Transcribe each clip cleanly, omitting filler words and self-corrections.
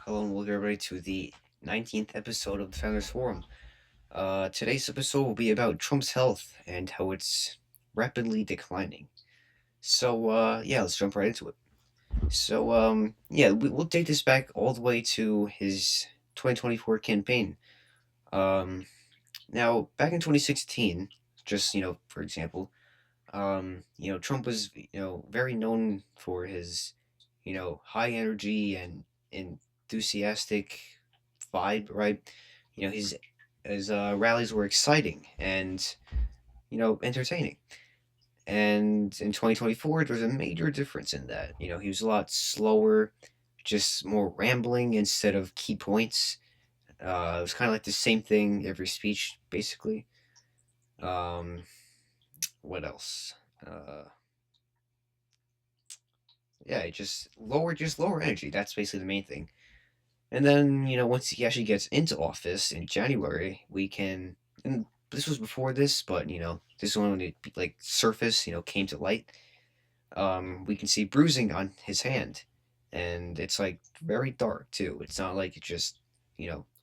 Hello and welcome everybody to the 19th episode of the Founders Forum. Today's episode will be about Trump's health and how it's rapidly declining. So, let's jump right into it. We'll take this back all the way to his 2024 campaign. Um, Now, back in 2016, just, for example, Trump was, very known for his, high energy and enthusiastic vibe, right? His rallies were exciting and entertaining. And in 2024, there's a major difference in that. He was a lot slower, just more rambling instead of key points. It was kind of like the same thing every speech, basically. Um, what else? Uh, yeah, just lower energy. That's basically the main thing. And then, once he actually gets into office in January, and this was before this, but, this is when it, like, surface, came to light. We can see bruising on his hand. And it's, like, very dark, too. It's not like it's just,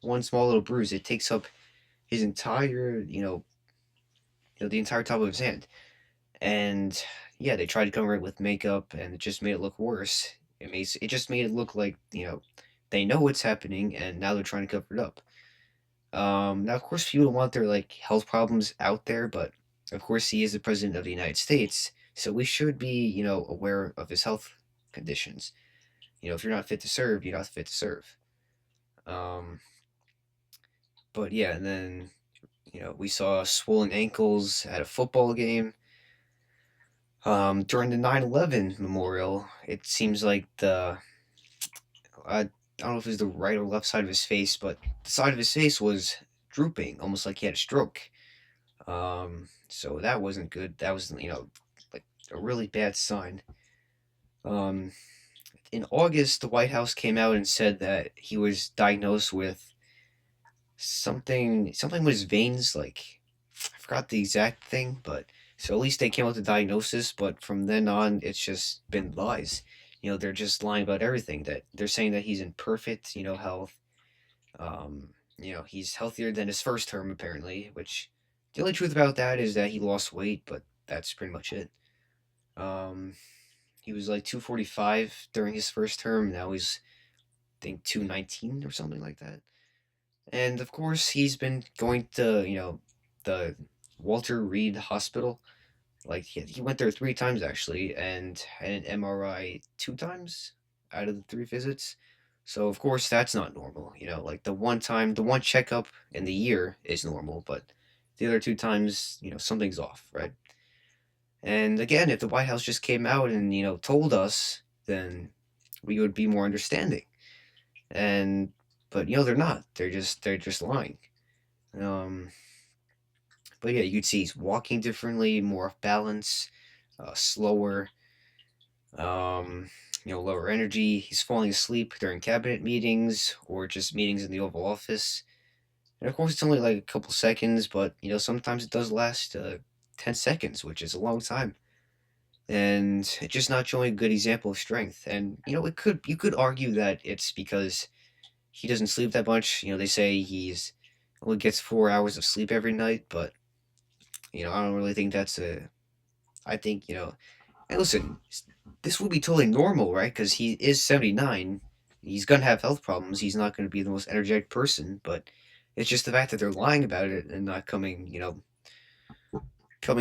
one small little bruise. It takes up his entire, the entire top of his hand. And, yeah, they tried to cover it with makeup, and it just made it look worse. It just made it look like, they know what's happening, and now they're trying to cover it up. Now, of course, people don't want their like health problems out there, but of course, he is the president of the United States, so we should be, aware of his health conditions. If you're not fit to serve, you're not fit to serve. Um, but yeah, and then we saw swollen ankles at a football game. During the 9/11 memorial, it seems like I don't know if it was the right or left side of his face, but the side of his face was drooping, almost like he had a stroke. So that wasn't good. That was, like a really bad sign. Um, in August, the White House came out and said that he was diagnosed with something with his veins. Like, I forgot the exact thing, but so at least they came out with the diagnosis. But from then on, it's just been lies. They're just lying about everything. That they're saying that he's in perfect, health. He's healthier than his first term apparently, which the only truth about that is that he lost weight, but that's pretty much it. Um, he was like 245 during his first term. Now he's, I think, 219 or something like that. And of course, he's been going to, the Walter Reed Hospital. Like, he went there 3 times actually, and had an MRI 2 times out of the 3 visits. So of course that's not normal. Like the one checkup in the year is normal, but the other 2 times, something's off, right? And again, if the White House just came out and told us, then we would be more understanding. And but they're not. They're just lying. Um, but yeah, you could see he's walking differently, more off balance, slower, um, lower energy. He's falling asleep during cabinet meetings or just meetings in the Oval Office. And of course, it's only like a couple seconds, but sometimes it does last 10 seconds, which is a long time. And it's just not showing a good example of strength. And you could argue that it's because he doesn't sleep that much. They say he's only gets 4 hours of sleep every night, but I don't really think that's a. I think and listen, this would be totally normal, right? Because he is 79. He's gonna have health problems. He's not gonna be the most energetic person, but it's just the fact that they're lying about it and not coming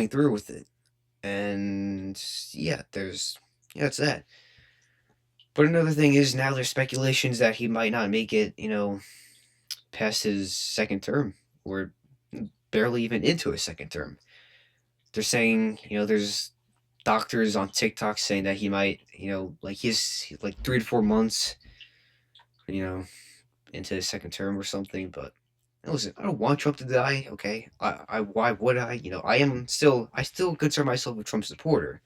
through with it. And yeah, it's that. But another thing is now there's speculations that he might not make it, past his second term or barely even into his second term. They're saying, there's doctors on TikTok saying that he might, like he's like 3 to 4 months, you know, into his second term or something. But listen, I don't want Trump to die. Okay, why would I? I still consider myself a Trump supporter,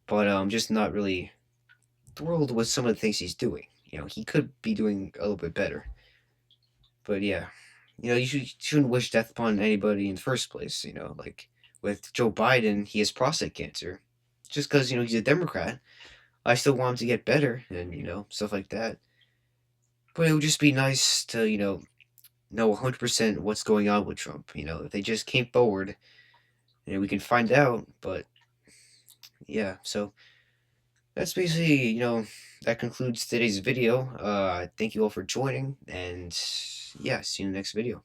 but I'm just not really thrilled with some of the things he's doing. He could be doing a little bit better. But yeah, shouldn't wish death upon anybody in the first place. Like with Joe Biden, he has prostate cancer. Just because he's a Democrat, I still want him to get better and stuff like that. But it would just be nice to, know 100% what's going on with Trump. If they just came forward, we can find out. But yeah, so that's basically, that concludes today's video. Thank you all for joining, and yeah, see you in the next video.